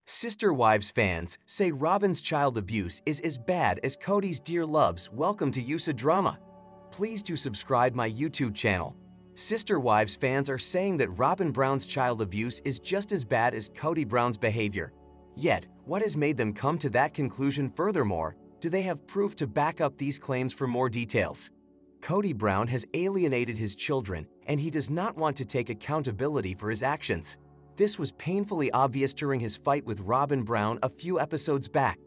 Sister Wives fans say Robyn's child abuse is as bad as Kody's dear loves. Welcome to USA Drama. Please do subscribe my YouTube channel. Sister Wives fans are saying that Robyn Brown's child abuse is just as bad as Kody Brown's behavior. Yet, what has made them come to that conclusion? Furthermore, do they have proof to back up these claims? For more details, Kody Brown has alienated his children, and he does not want to take accountability for his actions. This was painfully obvious during his fight with Robyn Brown a few episodes back.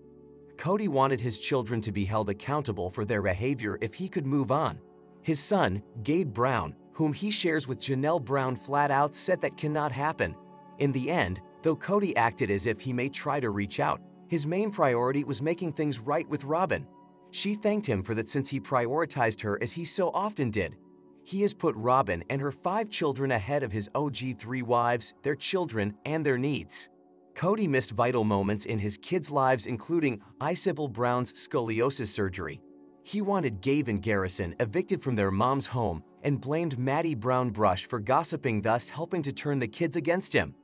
Kody wanted his children to be held accountable for their behavior if he could move on. His son, Gabe Brown, whom he shares with Janelle Brown, flat out said that cannot happen. In the end, though Kody acted as if he may try to reach out, his main priority was making things right with Robyn. She thanked him for that since he prioritized her as he so often did. He has put Robyn and her 5 children ahead of his OG 3 wives, their children, and their needs. Kody missed vital moments in his kids' lives, including Isabel Brown's scoliosis surgery. He wanted Gabe and Garrison evicted from their mom's home and blamed Maddie Brown Brush for gossiping, thus helping to turn the kids against him.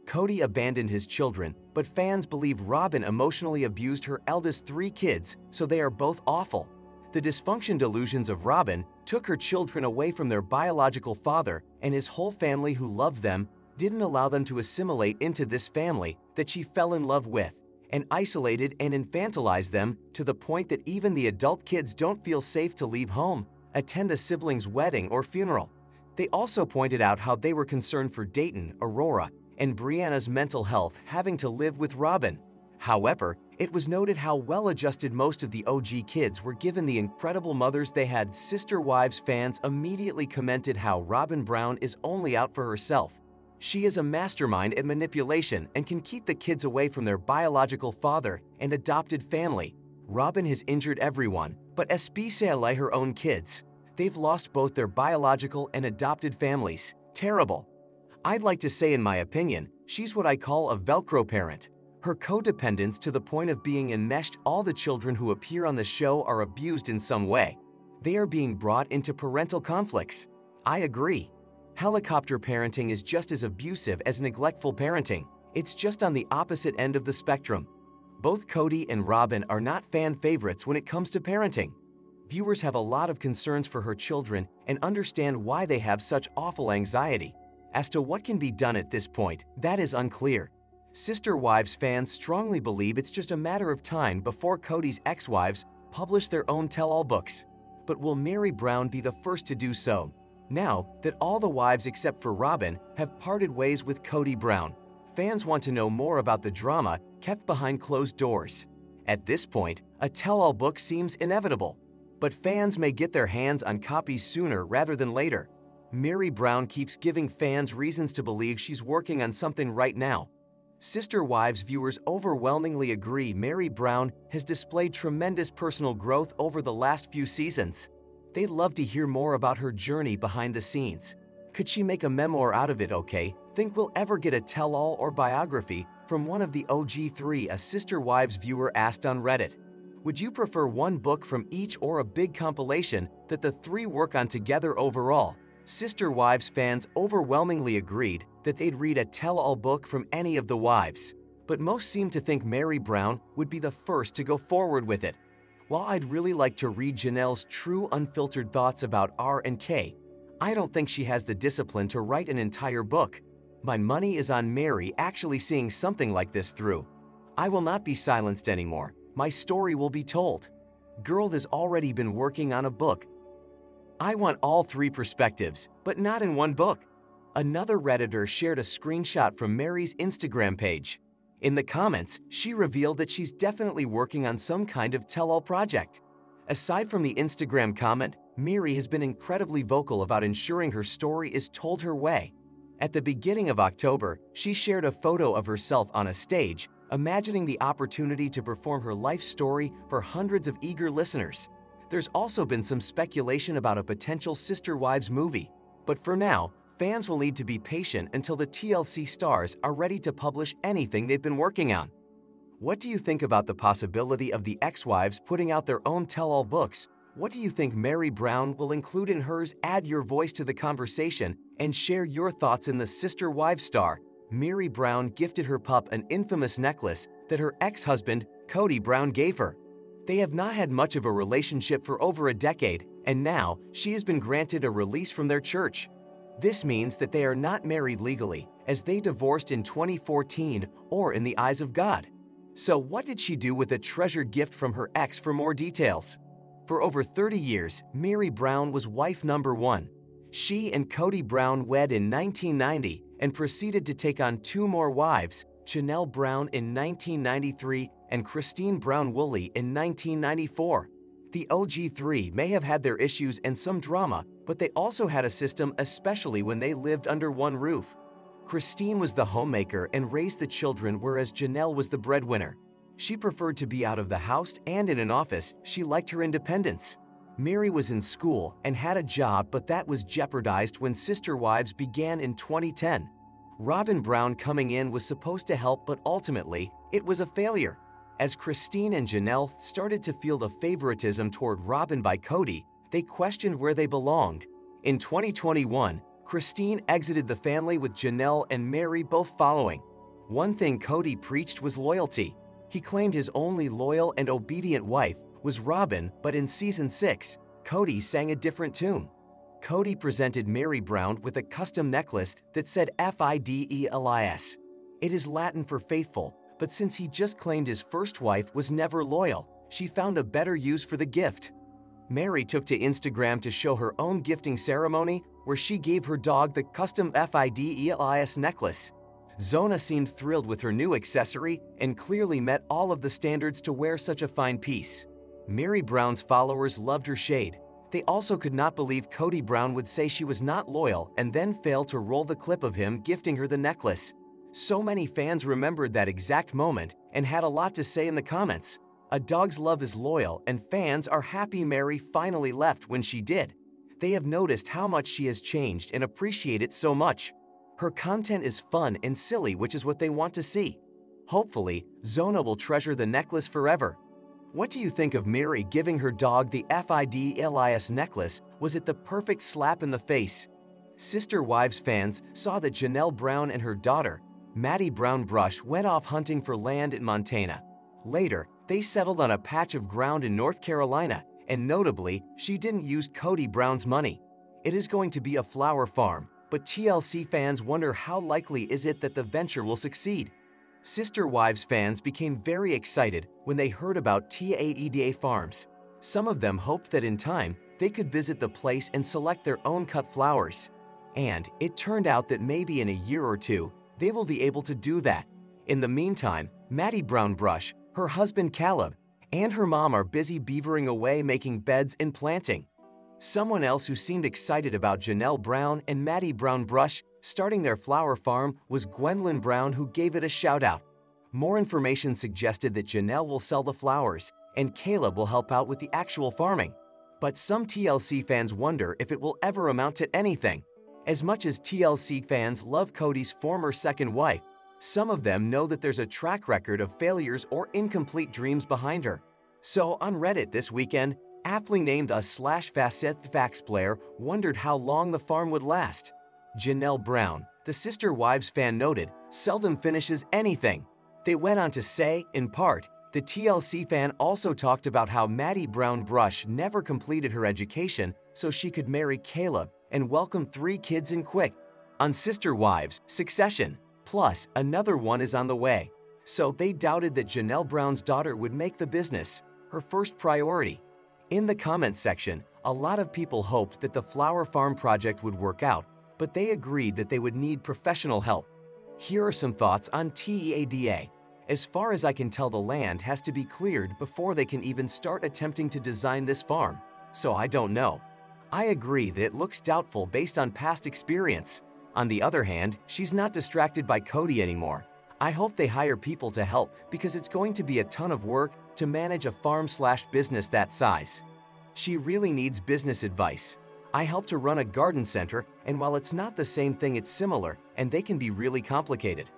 Kody abandoned his children, but fans believe Robyn emotionally abused her eldest 3 kids, so they are both awful. The dysfunction delusions of Robyn took her children away from their biological father, and his whole family who loved them didn't allow them to assimilate into this family that she fell in love with, and isolated and infantilized them to the point that even the adult kids don't feel safe to leave home, attend a sibling's wedding or funeral. They also pointed out how they were concerned for Dayton, Aurora, and Brianna's mental health having to live with Robyn. However, it was noted how well-adjusted most of the OG kids were given the incredible mothers they had. Sister Wives fans immediately commented how Robyn Brown is only out for herself. She is a mastermind at manipulation and can keep the kids away from their biological father and adopted family. Robyn has injured everyone, but especially her own kids. They've lost both their biological and adopted families. Terrible. I'd like to say, in my opinion, she's what I call a Velcro parent. Her codependence to the point of being enmeshed. All the children who appear on the show are abused in some way. They are being brought into parental conflicts. I agree. Helicopter parenting is just as abusive as neglectful parenting. It's just on the opposite end of the spectrum. Both Kody and Robyn are not fan favorites when it comes to parenting. Viewers have a lot of concerns for her children and understand why they have such awful anxiety. As to what can be done at this point, that is unclear. Sister Wives fans strongly believe it's just a matter of time before Kody's ex-wives publish their own tell-all books. But will Meri Brown be the first to do so? Now that all the wives except for Robyn have parted ways with Kody Brown, fans want to know more about the drama kept behind closed doors. At this point, a tell-all book seems inevitable, but fans may get their hands on copies sooner rather than later. Meri Brown keeps giving fans reasons to believe she's working on something right now. Sister Wives viewers overwhelmingly agree Meri Brown has displayed tremendous personal growth over the last few seasons. They'd love to hear more about her journey behind the scenes. Could she make a memoir out of it? Okay, think we'll ever get a tell-all or biography from one of the OG 3? A Sister Wives viewer asked on Reddit. Would you prefer one book from each or a big compilation that the 3 work on together? Overall, Sister Wives fans overwhelmingly agreed that they'd read a tell-all book from any of the wives, but most seem to think Meri Brown would be the first to go forward with it. While I'd really like to read Janelle's true unfiltered thoughts about R&K, I don't think she has the discipline to write an entire book. My money is on Meri actually seeing something like this through. I will not be silenced anymore. My story will be told. Girl has already been working on a book. I want all 3 perspectives, but not in one book. Another Redditor shared a screenshot from Meri's Instagram page. In the comments, she revealed that she's definitely working on some kind of tell-all project. Aside from the Instagram comment, Meri has been incredibly vocal about ensuring her story is told her way. At the beginning of October, she shared a photo of herself on a stage, imagining the opportunity to perform her life story for hundreds of eager listeners. There's also been some speculation about a potential Sister Wives movie, but for now, fans will need to be patient until the TLC stars are ready to publish anything they've been working on. What do you think about the possibility of the ex-wives putting out their own tell-all books? What do you think Meri Brown will include in hers? Add your voice to the conversation and share your thoughts in the Sister Wives Star. Mary Brown gifted her pup an infamous necklace that her ex-husband, Kody Brown, gave her. They have not had much of a relationship for over a decade, and now she has been granted a release from their church. This means that they are not married legally, as they divorced in 2014 or in the eyes of God. So what did she do with a treasured gift from her ex? For more details. For over 30 years, Mary Brown was wife number one. She and Kody Brown wed in 1990 and proceeded to take on two more wives, Janelles Brown in 1993 and Christine Brown Woolley in 1994. The OG3 may have had their issues and some drama, but they also had a system, especially when they lived under one roof. Christine was the homemaker and raised the children, whereas Janelles was the breadwinner. She preferred to be out of the house and in an office. She liked her independence. Mary was in school and had a job, but that was jeopardized when Sister Wives began in 2010. Robyn Brown coming in was supposed to help, but ultimately, it was a failure. As Christine and Janelles started to feel the favoritism toward Robyn by Kody, they questioned where they belonged. In 2021, Christine exited the family with Janelles and Mary both following. One thing Kody preached was loyalty. He claimed his only loyal and obedient wife was Robyn, but in Season 6, Kody sang a different tune. Kody presented Mary Brown with a custom necklace that said Fidelis. It is Latin for faithful, but since he just claimed his first wife was never loyal, she found a better use for the gift. Mary took to Instagram to show her own gifting ceremony where she gave her dog the custom Fidelis necklace. Zona seemed thrilled with her new accessory and clearly met all of the standards to wear such a fine piece. Mary Brown's followers loved her shade. They also could not believe Kody Brown would say she was not loyal and then fail to roll the clip of him gifting her the necklace. So many fans remembered that exact moment and had a lot to say in the comments. A dog's love is loyal, and fans are happy Mary finally left when she did. They have noticed how much she has changed and appreciate it so much. Her content is fun and silly, which is what they want to see. Hopefully, Zona will treasure the necklace forever. What do you think of Mary giving her dog the Fidelis necklace? Was it the perfect slap in the face? Sister Wives fans saw that Janelles Brown and her daughter, Maddie Brown Brush, went off hunting for land in Montana. Later, they settled on a patch of ground in North Carolina, and notably, she didn't use Kody Brown's money. It is going to be a flower farm, but TLC fans wonder how likely is it that the venture will succeed. Sister Wives fans became very excited when they heard about TAEDA Farms. Some of them hoped that in time, they could visit the place and select their own cut flowers. And it turned out that maybe in a year or two, they will be able to do that. In the meantime, Maddie Brown Brush, her husband Caleb, and her mom are busy beavering away making beds and planting. Someone else who seemed excited about Janelles Brown and Maddie Brown Brush starting their flower farm was Gwendolyn Brown, who gave it a shout-out. More information suggested that Janelles will sell the flowers and Caleb will help out with the actual farming. But some TLC fans wonder if it will ever amount to anything. As much as TLC fans love Kody's former second wife, some of them know that there's a track record of failures or incomplete dreams behind her. So on Reddit this weekend, aptly named a /facet player wondered how long the farm would last. Janelles Brown, the Sister Wives fan, noted, seldom finishes anything. They went on to say, in part, the TLC fan also talked about how Maddie Brown Brush never completed her education so she could marry Caleb and welcome 3 kids in quick. On Sister Wives, Succession, plus another one is on the way. So they doubted that Janelles Brown's daughter would make the business her first priority. In the comments section, a lot of people hoped that the flower farm project would work out, but they agreed that they would need professional help. Here are some thoughts on TEADA. As far as I can tell, the land has to be cleared before they can even start attempting to design this farm, so I don't know. I agree that it looks doubtful based on past experience. On the other hand, she's not distracted by Kody anymore. I hope they hire people to help because it's going to be a ton of work to manage a farm/business that size. She really needs business advice. I help to run a garden center, and while it's not the same thing, it's similar, and they can be really complicated.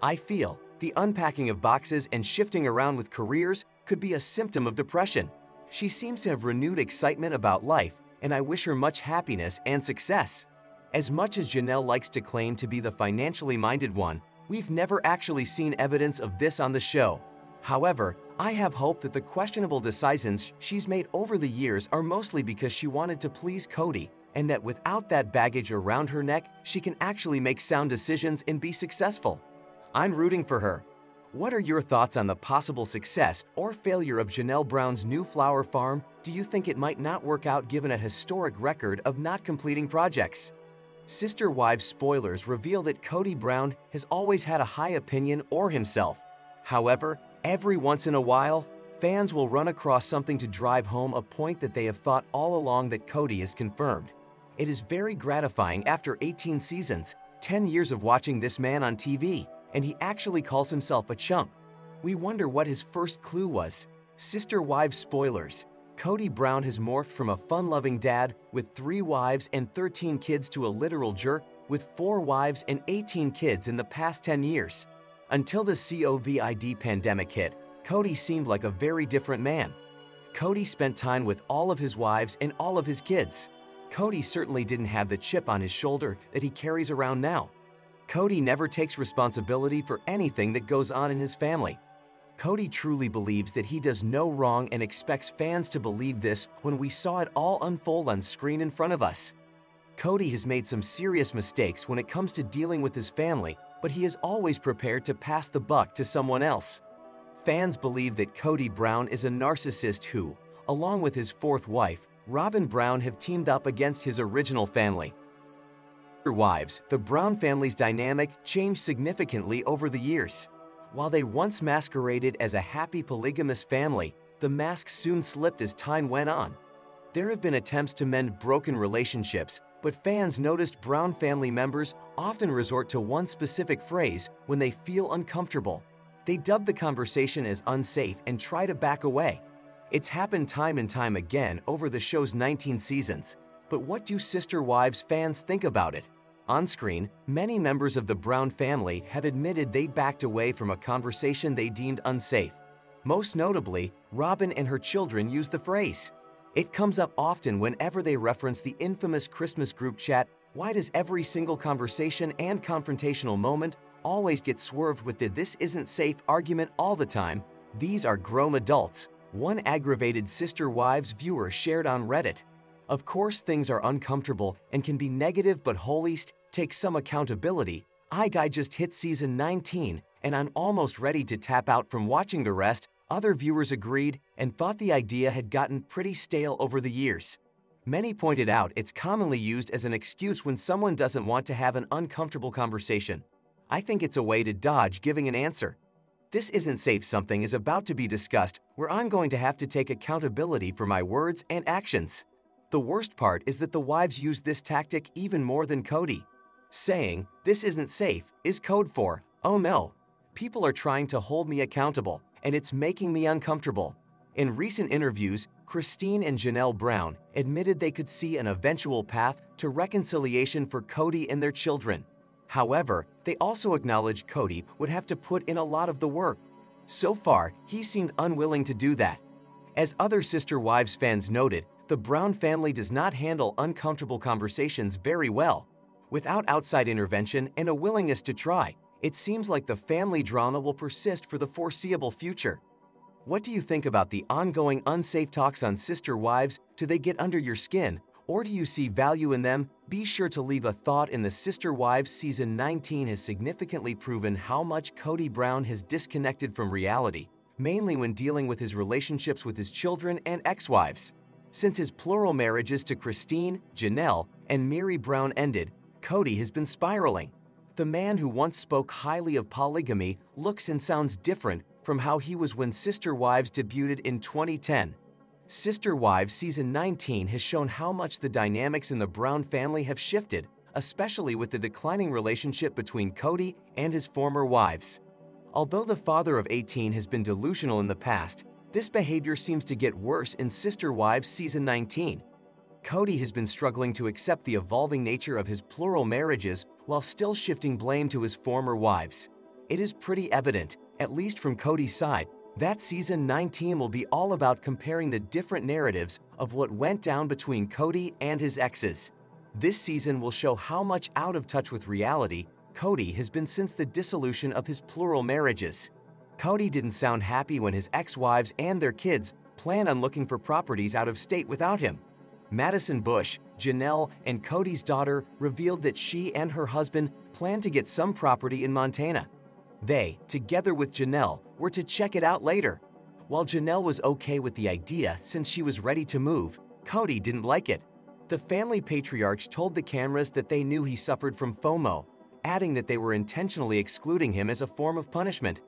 I feel the unpacking of boxes and shifting around with careers could be a symptom of depression. She seems to have renewed excitement about life, and I wish her much happiness and success. As much as Janelles likes to claim to be the financially minded one, We've never actually seen evidence of this on the show. However, I have hope that the questionable decisions she's made over the years are mostly because she wanted to please Kody, and that without that baggage around her neck, she can actually make sound decisions and be successful. I'm rooting for her. What are your thoughts on the possible success or failure of Janelle Brown's new flower farm? Do you think it might not work out given a historic record of not completing projects? Sister Wives spoilers reveal that Kody Brown has always had a high opinion or himself. However, every once in a while, fans will run across something to drive home a point that they have thought all along that Kody has confirmed. It is very gratifying after 18 seasons, 10 years of watching this man on TV, and he actually calls himself a chump. We wonder what his first clue was. Sister Wives spoilers. Kody Brown has morphed from a fun-loving dad with 3 wives and 13 kids to a literal jerk with 4 wives and 18 kids in the past 10 years. Until the COVID pandemic hit, Kody seemed like a very different man. Kody spent time with all of his wives and all of his kids. Kody certainly didn't have the chip on his shoulder that he carries around now. Kody never takes responsibility for anything that goes on in his family. Kody truly believes that he does no wrong and expects fans to believe this when we saw it all unfold on screen in front of us. Kody has made some serious mistakes when it comes to dealing with his family, but he is always prepared to pass the buck to someone else. Fans believe that Kody Brown is a narcissist who, along with his 4th wife, Robyn Brown, have teamed up against his original family. Wives, the Brown family's dynamic changed significantly over the years. While they once masqueraded as a happy polygamous family, the mask soon slipped as time went on. There have been attempts to mend broken relationships, but fans noticed Brown family members often resort to one specific phrase when they feel uncomfortable. They dub the conversation as unsafe and try to back away. It's happened time and time again over the show's 19 seasons. But what do Sister Wives fans think about it? On screen, many members of the Brown family have admitted they backed away from a conversation they deemed unsafe. Most notably, Robyn and her children use the phrase. It comes up often whenever they reference the infamous Christmas group chat. Why does every single conversation and confrontational moment always get swerved with the "this isn't safe" argument all the time? These are grown adults, one aggravated Sister Wives viewer shared on Reddit. Of course, things are uncomfortable and can be negative, but holiest, take some accountability. I just hit season 19 and I'm almost ready to tap out from watching the rest. Other viewers agreed and thought the idea had gotten pretty stale over the years. Many pointed out it's commonly used as an excuse when someone doesn't want to have an uncomfortable conversation. I think it's a way to dodge giving an answer. This isn't safe. Something is about to be discussed where I'm going to have to take accountability for my words and actions. The worst part is that the wives use this tactic even more than Kody. Saying, "this isn't safe," is code for, "oh no, people are trying to hold me accountable, and it's making me uncomfortable." In recent interviews, Christine and Janelle Brown admitted they could see an eventual path to reconciliation for Kody and their children. However, they also acknowledged Kody would have to put in a lot of the work. So far, he seemed unwilling to do that. As other Sister Wives fans noted, the Brown family does not handle uncomfortable conversations very well. Without outside intervention and a willingness to try, it seems like the family drama will persist for the foreseeable future. What do you think about the ongoing unsafe talks on Sister Wives? Do they get under your skin, or do you see value in them? Be sure to leave a thought in the Sister Wives. Season 19 has significantly proven how much Kody Brown has disconnected from reality, mainly when dealing with his relationships with his children and ex-wives. Since his plural marriages to Christine, Janelle, and Mary Brown ended, Kody has been spiraling. The man who once spoke highly of polygamy looks and sounds different from how he was when Sister Wives debuted in 2010. Sister Wives Season 19 has shown how much the dynamics in the Brown family have shifted, especially with the declining relationship between Kody and his former wives. Although the father of 18 has been delusional in the past, this behavior seems to get worse in Sister Wives Season 19. Kody has been struggling to accept the evolving nature of his plural marriages while still shifting blame to his former wives. It is pretty evident, at least from Kody's side, that Season 19 will be all about comparing the different narratives of what went down between Kody and his exes. This season will show how much out of touch with reality Kody has been since the dissolution of his plural marriages. Kody didn't sound happy when his ex-wives and their kids plan on looking for properties out of state without him. Madison Bush, Janelle, and Kody's daughter revealed that she and her husband plan to get some property in Montana. They, together with Janelle, were to check it out later. While Janelle was okay with the idea since she was ready to move, Kody didn't like it. The family patriarchs told the cameras that they knew he suffered from FOMO, adding that they were intentionally excluding him as a form of punishment.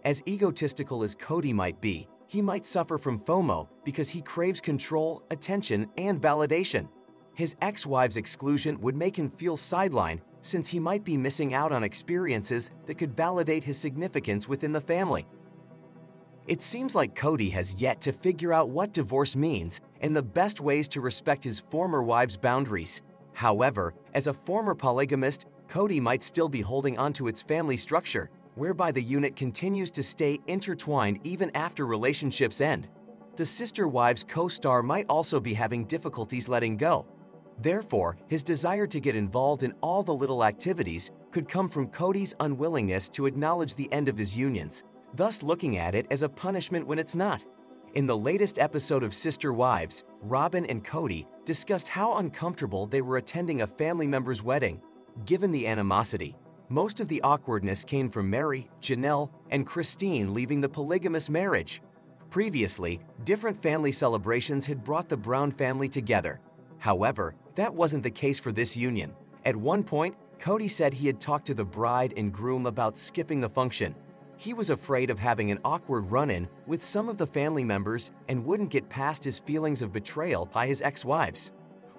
As egotistical as Kody might be, he might suffer from FOMO because he craves control, attention, and validation. His ex-wife's exclusion would make him feel sidelined since he might be missing out on experiences that could validate his significance within the family. It seems like Kody has yet to figure out what divorce means and the best ways to respect his former wife's boundaries. However, as a former polygamist, Kody might still be holding onto its family structure, whereby the unit continues to stay intertwined even after relationships end. The Sister Wives co-star might also be having difficulties letting go. Therefore, his desire to get involved in all the little activities could come from Kody's unwillingness to acknowledge the end of his unions, thus looking at it as a punishment when it's not. In the latest episode of Sister Wives, Robyn and Kody discussed how uncomfortable they were attending a family member's wedding. Given the animosity, most of the awkwardness came from Mary, Janelle, and Christine leaving the polygamous marriage. Previously, different family celebrations had brought the Brown family together. However, that wasn't the case for this union. At one point, Kody said he had talked to the bride and groom about skipping the function. He was afraid of having an awkward run-in with some of the family members and wouldn't get past his feelings of betrayal by his ex-wives.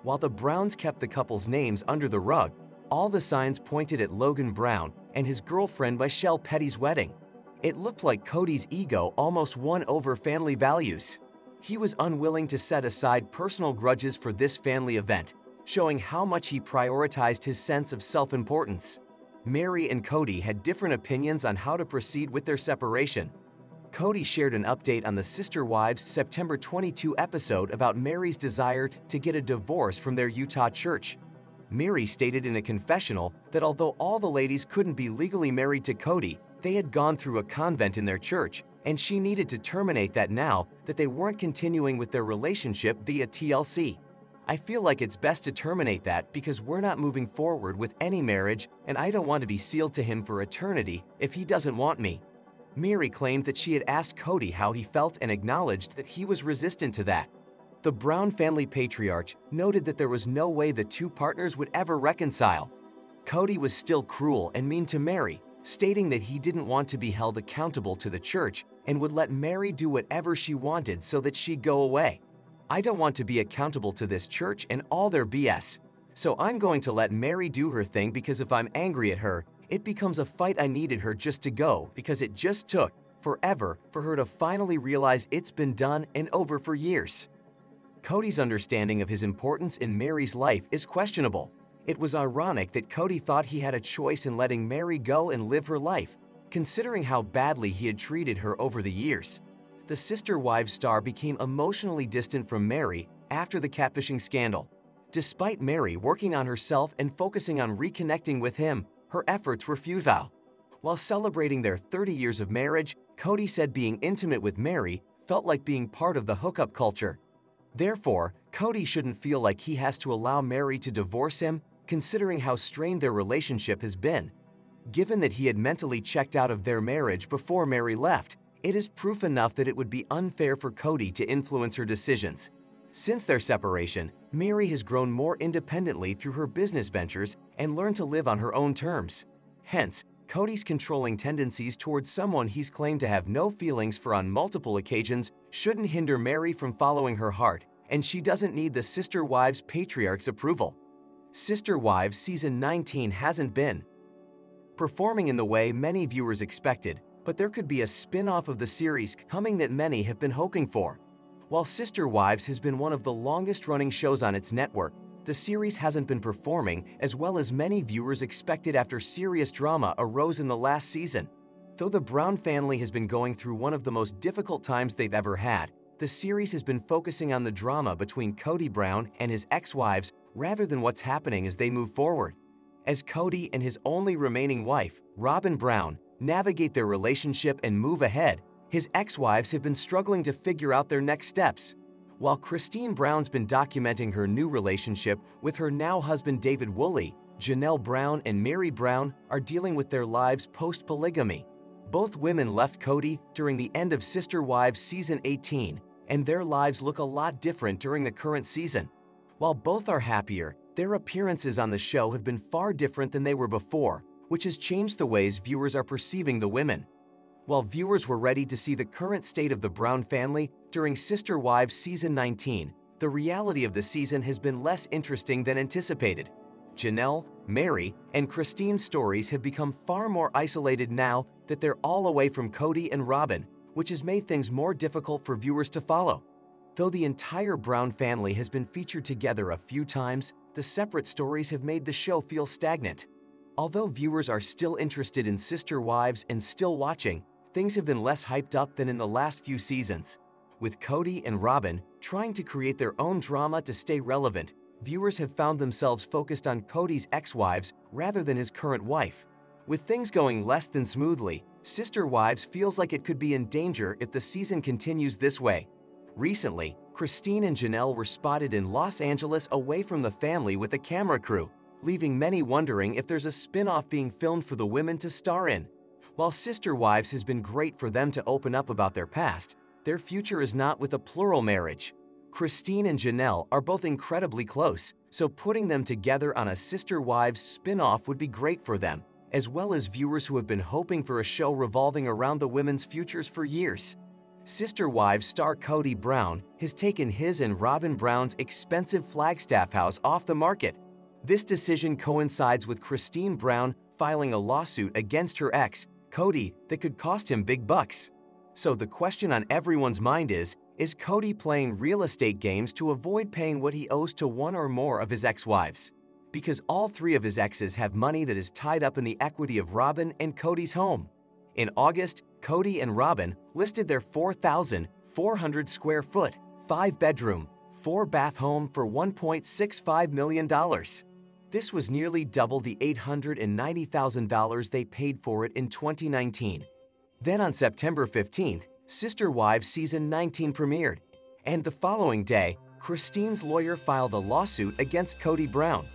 While the Browns kept the couple's names under the rug, all the signs pointed at Logan Brown and his girlfriend Michelle Petty's wedding. It looked like Kody's ego almost won over family values. He was unwilling to set aside personal grudges for this family event, showing how much he prioritized his sense of self-importance. Mary and Kody had different opinions on how to proceed with their separation. Kody shared an update on the Sister Wives September 22 episode about Mary's desire to get a divorce from their Utah church. Mary stated in a confessional that although all the ladies couldn't be legally married to Kody, they had gone through a convent in their church, and she needed to terminate that now that they weren't continuing with their relationship via TLC. I feel like it's best to terminate that because we're not moving forward with any marriage and I don't want to be sealed to him for eternity if he doesn't want me. Mary claimed that she had asked Kody how he felt and acknowledged that he was resistant to that. The Brown family patriarch noted that there was no way the two partners would ever reconcile. Kody was still cruel and mean to Mary, stating that he didn't want to be held accountable to the church and would let Mary do whatever she wanted so that she'd go away. I don't want to be accountable to this church and all their BS, so I'm going to let Mary do her thing because if I'm angry at her, it becomes a fight. I needed her just to go because it just took forever for her to finally realize it's been done and over for years. Kody's understanding of his importance in Mary's life is questionable. It was ironic that Kody thought he had a choice in letting Mary go and live her life, considering how badly he had treated her over the years. The Sister Wives star became emotionally distant from Mary after the catfishing scandal. Despite Mary working on herself and focusing on reconnecting with him, her efforts were futile. While celebrating their 30 years of marriage, Kody said being intimate with Mary felt like being part of the hookup culture. Therefore, Kody shouldn't feel like he has to allow Mary to divorce him, considering how strained their relationship has been. Given that he had mentally checked out of their marriage before Mary left, it is proof enough that it would be unfair for Kody to influence her decisions. Since their separation, Mary has grown more independently through her business ventures and learned to live on her own terms. Hence, Kody's controlling tendencies towards someone he's claimed to have no feelings for on multiple occasions shouldn't hinder Mary from following her heart, and she doesn't need the Sister Wives patriarch's approval. Sister Wives Season 19 hasn't been performing in the way many viewers expected, but there could be a spin-off of the series coming that many have been hoping for. While Sister Wives has been one of the longest-running shows on its network, the series hasn't been performing as well as many viewers expected after serious drama arose in the last season. Though the Brown family has been going through one of the most difficult times they've ever had, the series has been focusing on the drama between Kody Brown and his ex-wives rather than what's happening as they move forward. as Kody and his only remaining wife, Robyn Brown, navigate their relationship and move ahead, his ex-wives have been struggling to figure out their next steps. While Christine Brown's been documenting her new relationship with her now husband David Woolley, Janelle Brown and Mary Brown are dealing with their lives post-polygamy. Both women left Kody during the end of Sister Wives Season 18, and their lives look a lot different during the current season. While both are happier, their appearances on the show have been far different than they were before, which has changed the ways viewers are perceiving the women. While viewers were ready to see the current state of the Brown family during Sister Wives Season 19, the reality of the season has been less interesting than anticipated. Janelle, Mary, and Christine's stories have become far more isolated now that they're all away from Kody and Robyn, which has made things more difficult for viewers to follow. Though the entire Brown family has been featured together a few times, the separate stories have made the show feel stagnant. Although viewers are still interested in Sister Wives and still watching, things have been less hyped up than in the last few seasons. With Kody and Robyn trying to create their own drama to stay relevant, viewers have found themselves focused on Kody's ex-wives rather than his current wife. With things going less than smoothly, Sister Wives feels like it could be in danger if the season continues this way. Recently, Christine and Janelle were spotted in Los Angeles away from the family with a camera crew, leaving many wondering if there's a spin-off being filmed for the women to star in. While Sister Wives has been great for them to open up about their past, their future is not with a plural marriage. Christine and Janelle are both incredibly close, so putting them together on a Sister Wives spin-off would be great for them, as well as viewers who have been hoping for a show revolving around the women's futures for years. Sister Wives star Kody Brown has taken his and Robyn Brown's expensive Flagstaff house off the market. This decision coincides with Christine Brown filing a lawsuit against her ex, Kody, that could cost him big bucks. So the question on everyone's mind is Kody playing real estate games to avoid paying what he owes to one or more of his ex-wives? Because all three of his exes have money that is tied up in the equity of Robyn and Kody's home. In August, Kody and Robyn listed their 4,400 square foot, 5-bedroom, 4-bath home for $1.65 million. This was nearly double the $890,000 they paid for it in 2019. Then on September 15th, Sister Wives Season 19 premiered, and the following day, Christine's lawyer filed a lawsuit against Kody Brown.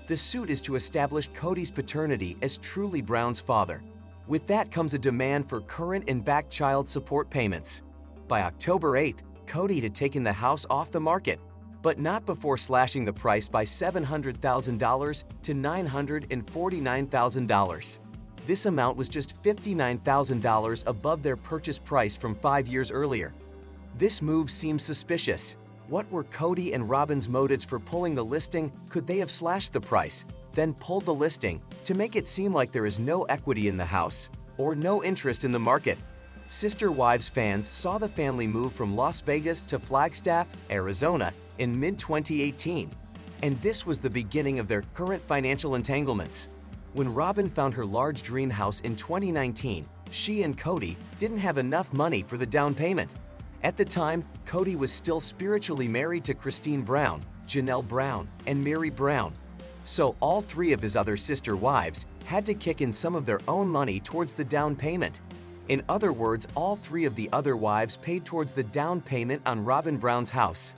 The suit is to establish Kody's paternity as truly Brown's father. With that comes a demand for current and back child support payments. By October 8th, Kody had taken the house off the market, but not before slashing the price by $700,000 to $949,000. This amount was just $59,000 above their purchase price from 5 years earlier. This move seems suspicious. What were Kody and Robyn's motives for pulling the listing? Could they have slashed the price, then pulled the listing to make it seem like there is no equity in the house or no interest in the market? Sister Wives fans saw the family move from Las Vegas to Flagstaff, Arizona in mid-2018, and this was the beginning of their current financial entanglements. When Robyn found her large dream house in 2019, she and Kody didn't have enough money for the down payment. At the time, Kody was still spiritually married to Christine Brown, Janelle Brown, and Mary Brown. So all three of his other sister wives had to kick in some of their own money towards the down payment. In other words, all three of the other wives paid towards the down payment on Robyn Brown's house.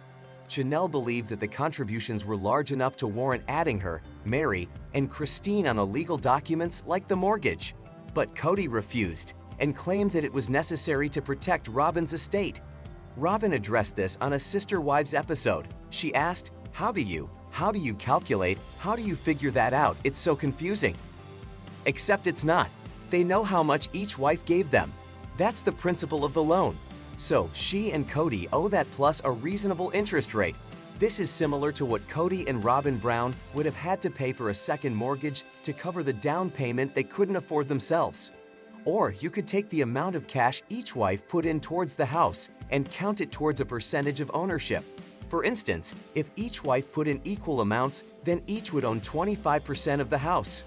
Janelle believed that the contributions were large enough to warrant adding her, Mary, and Christine on the legal documents like the mortgage. But Kody refused and claimed that it was necessary to protect Robyn's estate. Robyn addressed this on a Sister Wives episode. She asked, how do you calculate, how do you figure that out? It's so confusing. Except it's not. They know how much each wife gave them. That's the principle of the loan. So she and Kody owe that plus a reasonable interest rate. This is similar to what Kody and Robyn Brown would have had to pay for a second mortgage to cover the down payment they couldn't afford themselves. Or you could take the amount of cash each wife put in towards the house and count it towards a percentage of ownership. For instance, if each wife put in equal amounts, then each would own 25% of the house.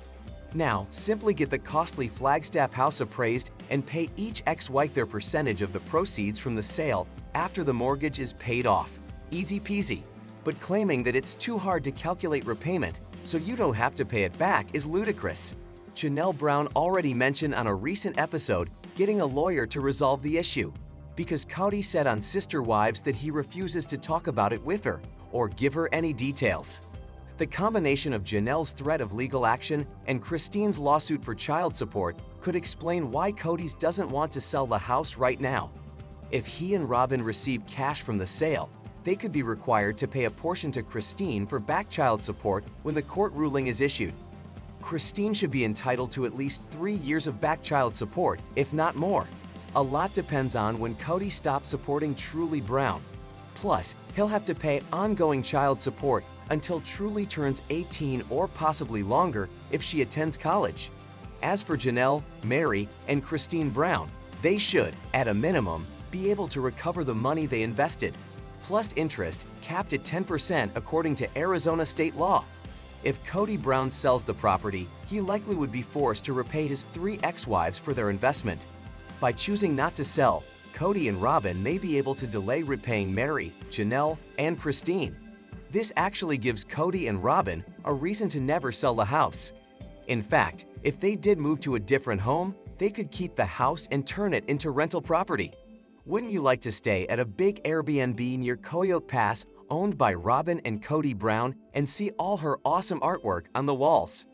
Now, simply get the costly Flagstaff house appraised and pay each ex-wife their percentage of the proceeds from the sale after the mortgage is paid off. Easy peasy. But claiming that it's too hard to calculate repayment so you don't have to pay it back is ludicrous. Janelle Brown already mentioned on a recent episode getting a lawyer to resolve the issue, because Kody said on Sister Wives that he refuses to talk about it with her or give her any details. The combination of Janelle's threat of legal action and Christine's lawsuit for child support could explain why Kody doesn't want to sell the house right now. If he and Robyn receive cash from the sale, they could be required to pay a portion to Christine for back child support when the court ruling is issued. Christine should be entitled to at least 3 years of back child support, if not more. A lot depends on when Kody stops supporting Truly Brown. Plus, he'll have to pay ongoing child support until Truly turns 18 or possibly longer if she attends college. As for Janelle, Mary, and Christine Brown, they should, at a minimum, be able to recover the money they invested, plus interest capped at 10% according to Arizona state law. If Kody Brown sells the property, he likely would be forced to repay his 3 ex-wives for their investment. By choosing not to sell, Kody and Robyn may be able to delay repaying Mary, Janelle, and Christine. This actually gives Kody and Robyn a reason to never sell the house. In fact, if they did move to a different home, they could keep the house and turn it into rental property. Wouldn't you like to stay at a big Airbnb near Coyote Pass owned by Robyn and Kody Brown and see all her awesome artwork on the walls?